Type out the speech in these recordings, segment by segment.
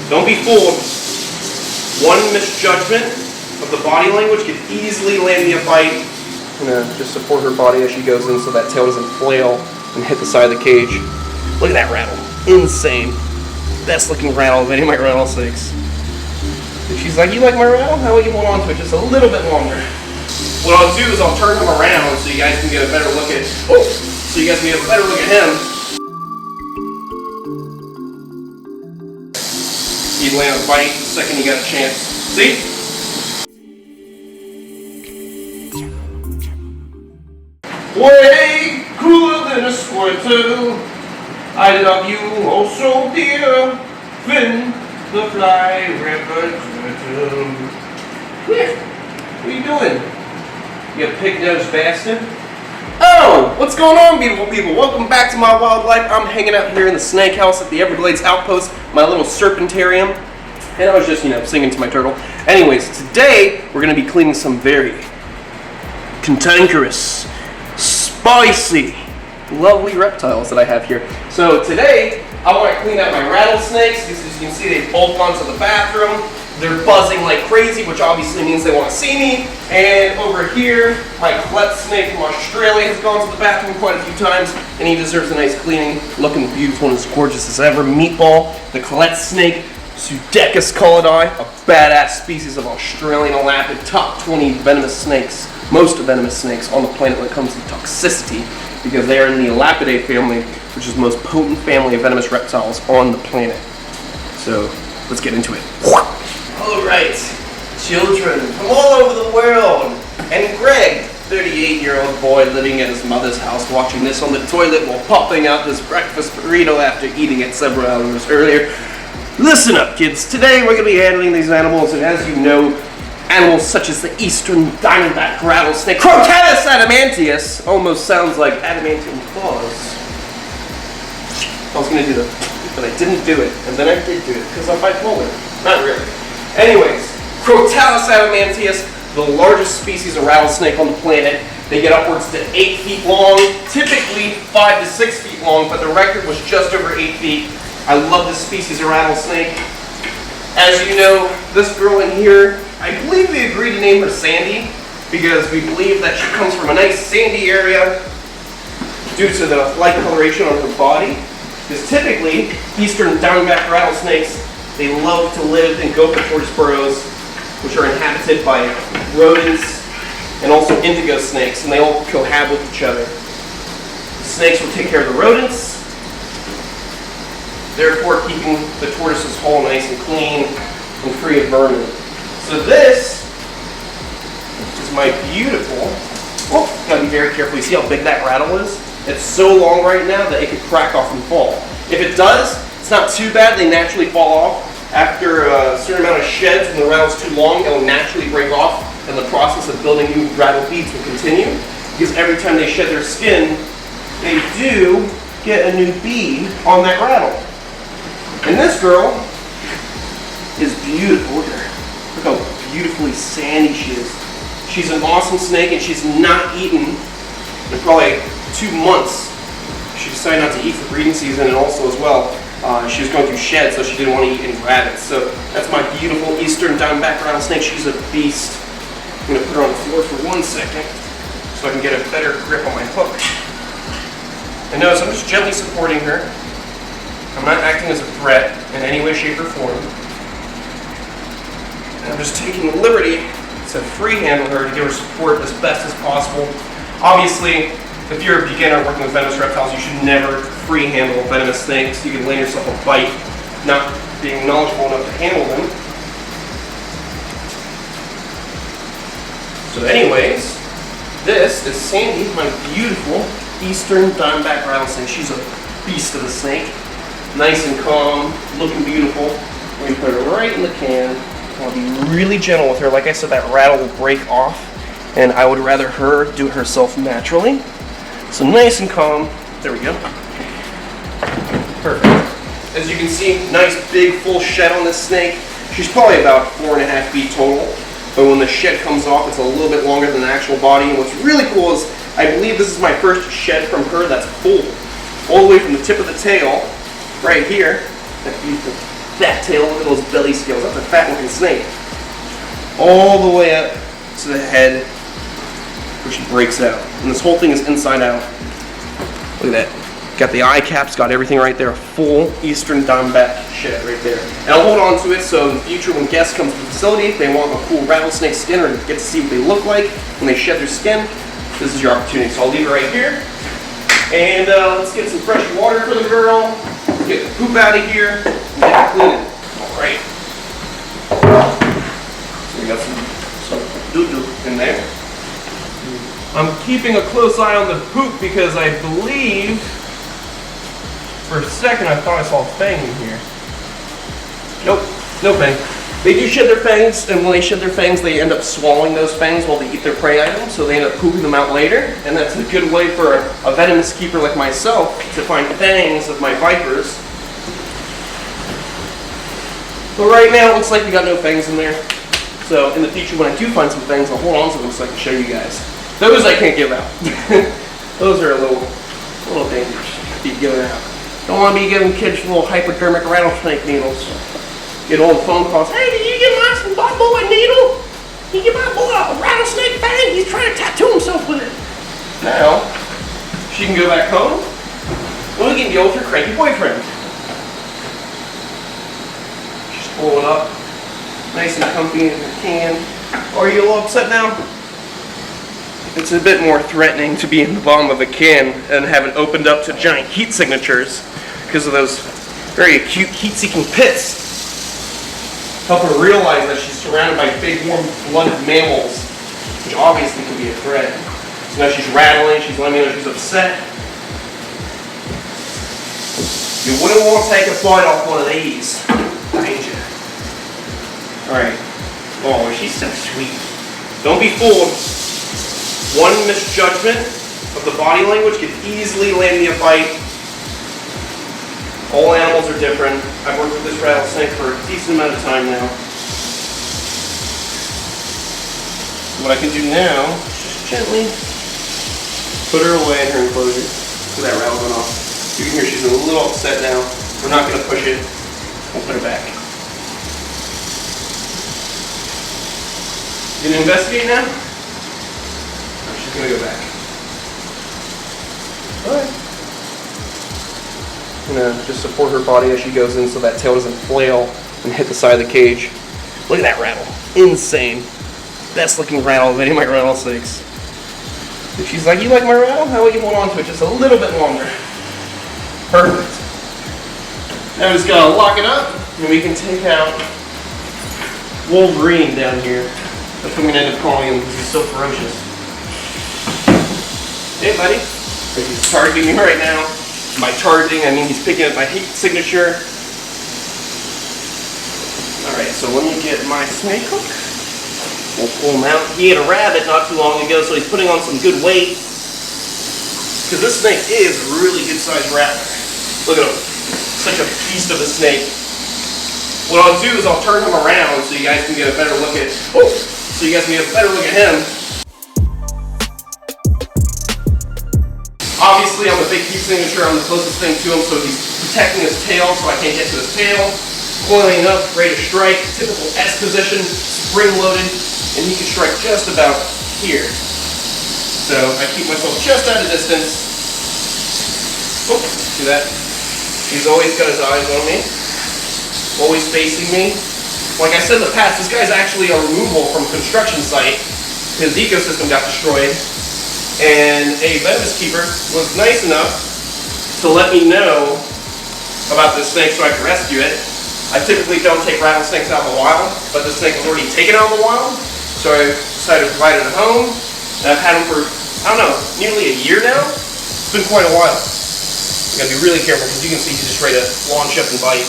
Don't be fooled. One misjudgment of the body language could easily land me a bite. I'm gonna just support her body as she goes in so that tail doesn't flail and hit the side of the cage. Look at that rattle. Insane. Best looking rattle of any of my rattlesnakes. And she's like, you like my rattle? How about you hold on to it just a little bit longer? What I'll do is I'll turn him around so you guys can get a better look at him. He'd land a bite the second you got a chance. See? Way cooler than a squirtle. I love you oh so dear. Finn the fly river turtle. What are you doing? You pig-nosed bastard? Oh, what's going on, beautiful people? Welcome back to my wildlife. I'm hanging out here in the snake house at the Everglades Outpost, my little serpentarium. And I was just, singing to my turtle. Anyways, today we're going to be cleaning some very cantankerous, spicy, lovely reptiles that I have here. So today, I want to clean out my rattlesnakes, because as you can see, they've both gone to the bathroom. They're buzzing like crazy, which obviously means they want to see me. And over here, my Collett snake from Australia has gone to the bathroom quite a few times, and he deserves a nice cleaning. Looking beautiful and as gorgeous as ever. Meatball, the Collett snake, Pseudechus colletti, a badass species of Australian elapid, top 20 venomous snakes, most venomous snakes on the planet when it comes to toxicity, because they are in the Elapidae family, which is the most potent family of venomous reptiles on the planet. So, let's get into it. Alright, children from all over the world, and Greg, 38-year-old boy living at his mother's house, watching this on the toilet while popping out this breakfast burrito after eating it several hours earlier. Listen up, kids. Today we're going to be handling these animals, and as you know, animals such as the eastern diamondback rattlesnake, Crotalus adamantius, almost sounds like adamantium claws. I was going to do that, but I didn't do it, and then I did do it, because I'm bipolar. Not really. Anyways, Crotalus adamantius, the largest species of rattlesnake on the planet. They get upwards to 8 feet long, typically 5 to 6 feet long, but the record was just over 8 feet. I love this species of rattlesnake. As you know, this girl in here, I believe we agreed to name her Sandy, because we believe that she comes from a nice sandy area due to the light coloration on her body. Because typically, eastern diamondback rattlesnakes, they love to live in gopher tortoise burrows, which are inhabited by rodents and also indigo snakes, and they all cohabit with each other. The snakes will take care of the rodents, therefore keeping the tortoise's hole nice and clean and free of vermin. So this is my beautiful, gotta be very careful. You see how big that rattle is? It's so long right now that it could crack off and fall. If it does, it's not too bad. They naturally fall off. After a certain amount of sheds, when the rattle's too long, it will naturally break off, and the process of building new rattle beads will continue. Because every time they shed their skin, they do get a new bead on that rattle. And this girl is beautiful. Look at her. Look how beautifully sandy she is. She's an awesome snake, and she's not eaten in probably 2 months. She decided not to eat for breeding season, and also as well, she was going through sheds, so she didn't want to eat any rabbits. So that's my beautiful eastern diamondback rattlesnake. She's a beast. I'm going to put her on the floor for 1 second so I can get a better grip on my hook. And notice I'm just gently supporting her. I'm not acting as a threat in any way, shape, or form. And I'm just taking the liberty to free handle her to give her support as best as possible. Obviously, if you're a beginner working with venomous reptiles, you should never free handle venomous snakes. You can land yourself a bite, not being knowledgeable enough to handle them. So anyways, this is Sandy, my beautiful eastern diamondback rattlesnake. She's a beast of a snake. Nice and calm, looking beautiful. We're gonna put her right in the can. I'll be really gentle with her. Like I said, that rattle will break off, and I would rather her do it herself naturally. So nice and calm. There we go. Perfect. As you can see, nice big full shed on this snake. She's probably about 4.5 feet total. But when the shed comes off, it's a little bit longer than the actual body. And what's really cool is, I believe this is my first shed from her that's full. All the way from the tip of the tail, right here. That beautiful fat tail. Look at those belly scales. That's a fat looking snake. All the way up to the head, where she breaks out. And this whole thing is inside out. Look at that. Got the eye caps, got everything right there. A full Eastern diamondback shed right there. And I'll hold on to it so in the future when guests come to the facility, if they want a cool rattlesnake skin or get to see what they look like when they shed their skin, this is your opportunity. So I'll leave it right here. And let's get some fresh water for the girl. Get the poop out of here. And get it clean. All right. So we got some doo-doo in there. I'm keeping a close eye on the poop because I believe, for a second I thought I saw a fang in here. Nope, no fang. They do shed their fangs, and when they shed their fangs, they end up swallowing those fangs while they eat their prey items, so they end up pooping them out later, and that's a good way for a venomous keeper like myself to find fangs of my vipers. But right now, it looks like we got no fangs in there. So in the future, when I do find some fangs, I'll hold on to them so I can show you guys. Those I can't give out. Those are a little dangerous to be given out. Don't want to be giving kids little hypodermic rattlesnake needles. Get old phone calls. Hey, did you give my boy a needle? Did you give my boy a rattlesnake fang? He's trying to tattoo himself with it. Now, she can go back home. And we can deal with her cranky boyfriend. Just pull it up. Nice and comfy in the can. Are you a little upset now? It's a bit more threatening to be in the bottom of a can and have it opened up to giant heat signatures because of those very acute heat-seeking pits. Help her realize that she's surrounded by big, warm-blooded mammals, which obviously can be a threat. So now she's rattling, she's letting me know she's upset. You wouldn't want to take a bite off one of these, ain't you? Alright. Oh, she's so sweet. Don't be fooled. One misjudgment of the body language could easily land me a bite. All animals are different. I've worked with this rattlesnake for a decent amount of time now. What I can do now is just gently put her away in her enclosure. Look at that rattle going off. You can hear she's a little upset now. We're not going to push it. We'll put her back. You gonna investigate now? Or she's gonna go back. Alright. I'm gonna just support her body as she goes in so that tail doesn't flail and hit the side of the cage. Look at that rattle. Insane. Best looking rattle of any of my rattlesnakes. If she's like, you like my rattle? How about you hold on to it just a little bit longer? Perfect. Now we just gotta lock it up and we can take out Wolverine down here. That's what I'm going to end up calling him because he's so ferocious. Hey, buddy. He's targeting me right now. By targeting, I mean he's picking up my heat signature. Alright, so let me get my snake hook. We'll pull him out. He ate a rabbit not too long ago, so he's putting on some good weight. Because this snake is a really good-sized rattler. Look at him. Such a beast of a snake. What I'll do is I'll turn him around so you guys can get a better look at him. Obviously, I'm a big heat signature. I'm the closest thing to him, so he's protecting his tail so I can't get to his tail. Coiling up, ready to strike. Typical S position, spring-loaded, and he can strike just about here. So I keep myself just at a distance. Oh, see that? He's always got his eyes on me. Always facing me. Like I said in the past, this guy's actually a removal from a construction site. His ecosystem got destroyed. And a venomous keeper was nice enough to let me know about this snake so I could rescue it. I typically don't take rattlesnakes out in the wild, but this snake was already taken out in the wild. So I decided to provide it a home. And I've had him for, I don't know, nearly a year now. It's been quite a while. You gotta be really careful because you can see he's just ready to launch up and bite.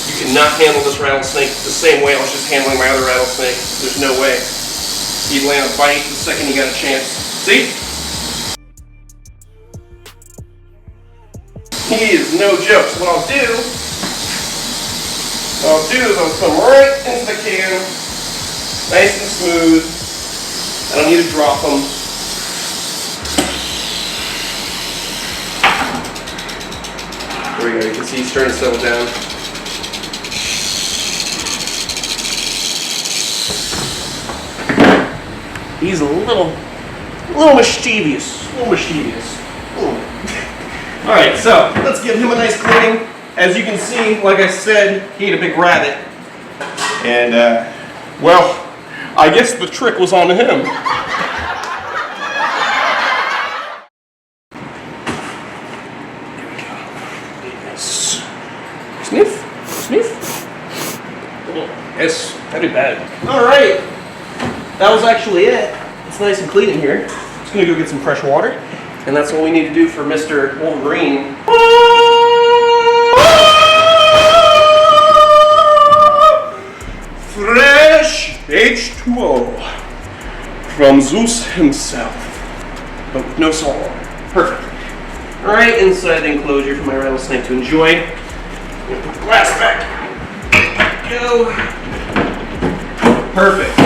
You cannot handle this rattlesnake the same way I was just handling my other rattlesnake. There's no way. He'd land a bite the second he got a chance. See? He is no joke. So what I'll do is I'll put him right into the can. Nice and smooth. I don't need to drop him. There we go, you can see he's starting to settle down. He's a little mischievous. All right, so let's give him a nice cleaning. As you can see, like I said, he ate a big rabbit. And, well, I guess the trick was on him. Sniff. Yes, that'd be bad. All right, that was actually it. It's nice and clean in here. Just gonna go get some fresh water, and that's what we need to do for Mr. Wolverine. Fresh H2O from Zeus himself, but with no salt water. Perfect. All right, inside the enclosure for my rattlesnake to enjoy. I'm gonna put the glass back. Go. Perfect.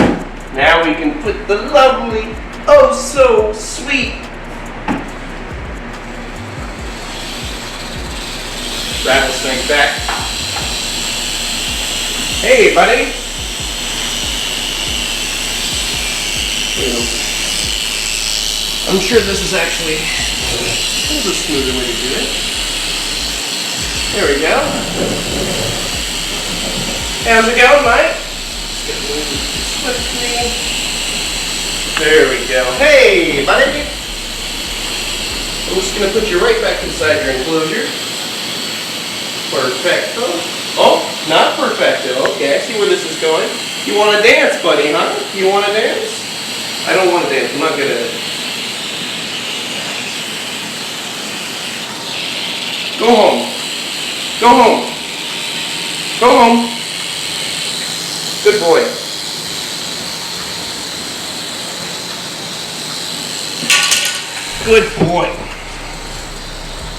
Now we can put the lovely, oh so sweet rattlesnake back. Hey, buddy. I'm sure this is actually a smoother way to do it. There we go. How's it going, Mike? Swiftly. There we go. Hey, buddy. I'm just going to put you right back inside your enclosure. Perfecto. Oh, not perfecto. Okay, I see where this is going. You want to dance, buddy, huh? You want to dance? I don't want to dance. I'm not good at it. Go home. Go home. Go home. Good boy. Good boy.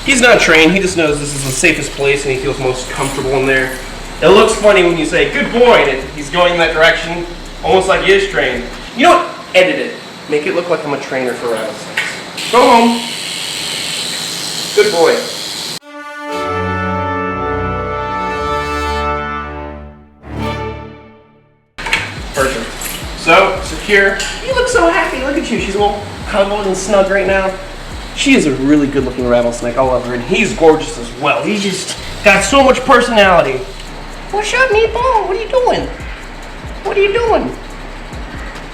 He's not trained. He just knows this is the safest place and he feels most comfortable in there. It looks funny when you say, good boy, and he's going in that direction, almost like he is trained. You know what? Edit it. Make it look like I'm a trainer for rattlesnakes. Go home. Good boy. Perfect. So, secure. You look so happy. Look at you. She's all cuddled and snug right now. She is a really good looking rattlesnake. I love her. And he's gorgeous as well. He's just got so much personality. What's up, Meatball? What are you doing? What are you doing?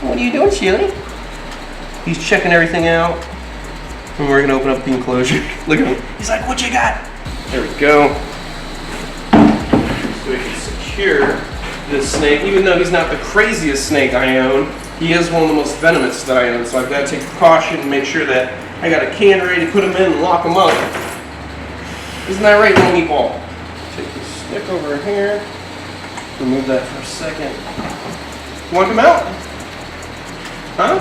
What are you doing, Chili? He's checking everything out. And we're gonna open up the enclosure. Look at him. He's like, what you got? There we go. So we can secure this snake. Even though he's not the craziest snake I own, he is one of the most venomous that I own. So I've got to take precaution and make sure that I got a can ready to put him in and lock him up. Isn't that right, little Meatball? Take this stick over here. Remove that for a second. You want to come out? Huh?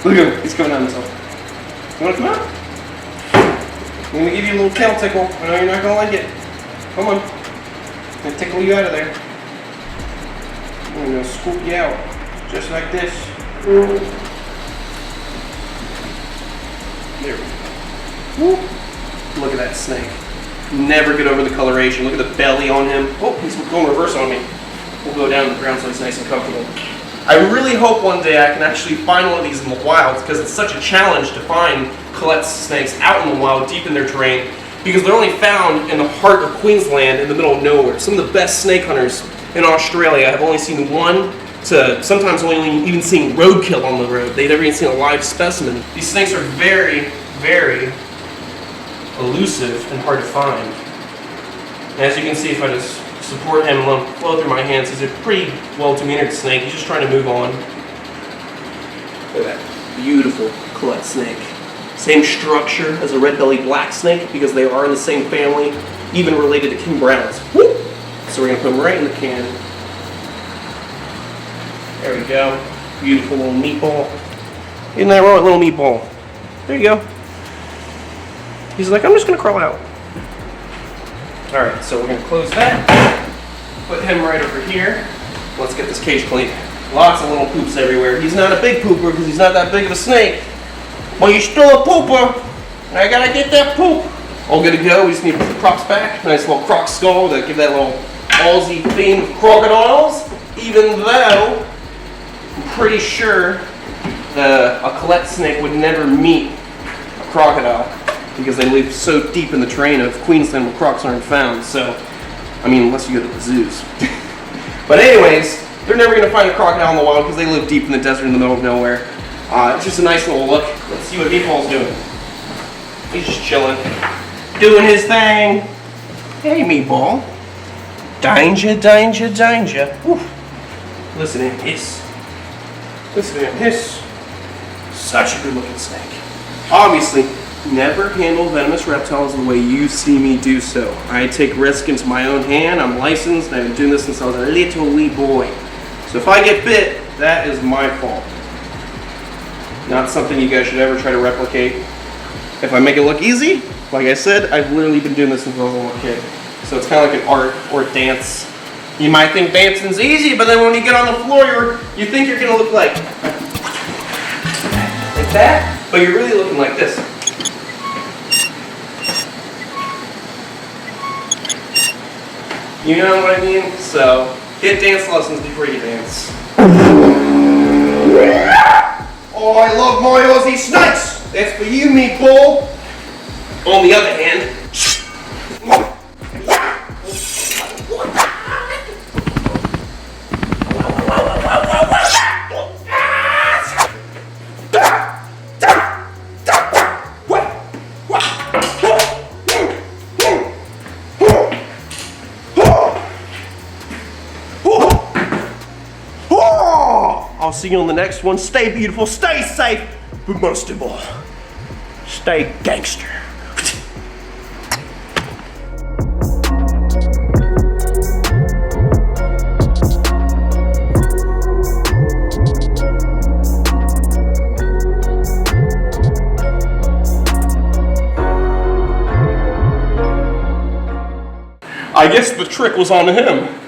Look at him. He's coming out himself. You want to come out? I'm going to give you a little tail tickle. I know you're not going to like it. Come on. I'm going to tickle you out of there. I'm going to scoop you out. Just like this. There we go. Look at that snake. Never get over the coloration. Look at the belly on him. Oh, he's going reverse on me. We'll go down to the ground so he's nice and comfortable. I really hope one day I can actually find one of these in the wild because it's such a challenge to find Collett snakes out in the wild, deep in their terrain, because they're only found in the heart of Queensland in the middle of nowhere. Some of the best snake hunters in Australia have only seen one to sometimes only even seeing roadkill on the road. They've never even seen a live specimen. These snakes are very, very elusive and hard to find. And as you can see, if I just support him and flow through my hands, he's a pretty well-demeanored snake. He's just trying to move on. Look at that beautiful Collett snake. Same structure as a red-bellied black snake because they are in the same family, even related to king browns. Whoop! So we're going to put him right in the can. There we go. Beautiful little meatball. Isn't that right, little meatball? There you go. He's like, I'm just going to crawl out. Alright, so we're going to close that. Put him right over here. Let's get this cage clean. Lots of little poops everywhere. He's not a big pooper because he's not that big of a snake. But he's still a pooper. And I got to get that poop all good to go. We just need to put the crocs back. Nice little croc skull to give that little Aussie theme of crocodiles. Even though I'm pretty sure a Collett snake would never meet a crocodile because they live so deep in the terrain of Queensland where crocs aren't found. So, I mean, unless you go to the zoos. But anyways, they're never going to find a crocodile in the wild because they live deep in the desert in the middle of nowhere. It's just a nice little look. Let's see what Meatball's doing. He's just chilling, doing his thing. Hey, Meatball. Danger, danger, danger. Whew. Listen to him hiss. Listen to him hiss. Such a good looking snake. Obviously, never handle venomous reptiles the way you see me do so. I take risk into my own hand. I'm licensed and I've been doing this since I was a little wee boy. So if I get bit, that is my fault. Not something you guys should ever try to replicate. If I make it look easy, like I said, I've literally been doing this since I was a little kid. So it's kind of like an art or a dance. You might think dancing's easy, but then when you get on the floor, you think you're gonna look like that, but you're really looking like this. You know what I mean? So get dance lessons before you dance. Oh, I love my Aussie snakes! That's for you, Meatball! On the other hand, I'll see you on the next one. Stay beautiful, stay safe, but most of all, stay gangster. I guess the trick was on him.